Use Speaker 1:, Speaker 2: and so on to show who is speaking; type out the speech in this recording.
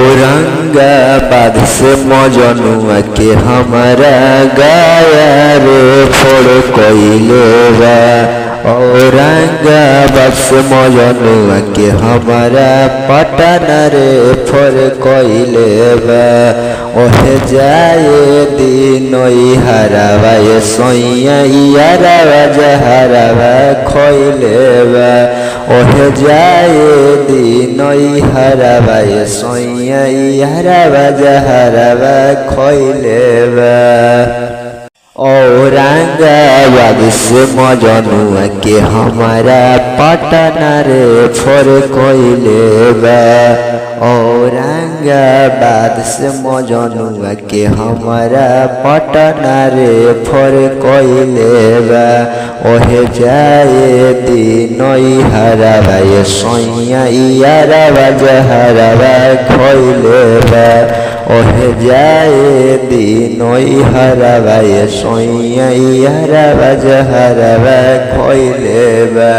Speaker 1: औरंगाबाद से मजनुआ के हमारा गाया रे फोड़ कोइले बा। औरंगाबाद से मजनुआ के हमारा पटना रे फोड़ कोइले बा। ओहे जाए दिनोई हरावा ये सोइया यारावा जहरावा खोइले बा। ओहे जाए दिनोई हरावा ये सोइया यारावा जहरावा खोइले बा। औरंगाबाद से मजनुआ के हमारा पटना रे फोड़ कोइले बा। औरंगाबाद से मजनुआ के हमारा पटना रे फोड़ कोइले बा। ओहे जाए दिनोई हरावा ये सोइया यारावा जहरावा खोइले बा। ओहे जाए दिनोई हरावा ये सोइया यारावा जहरावा खोइले बा।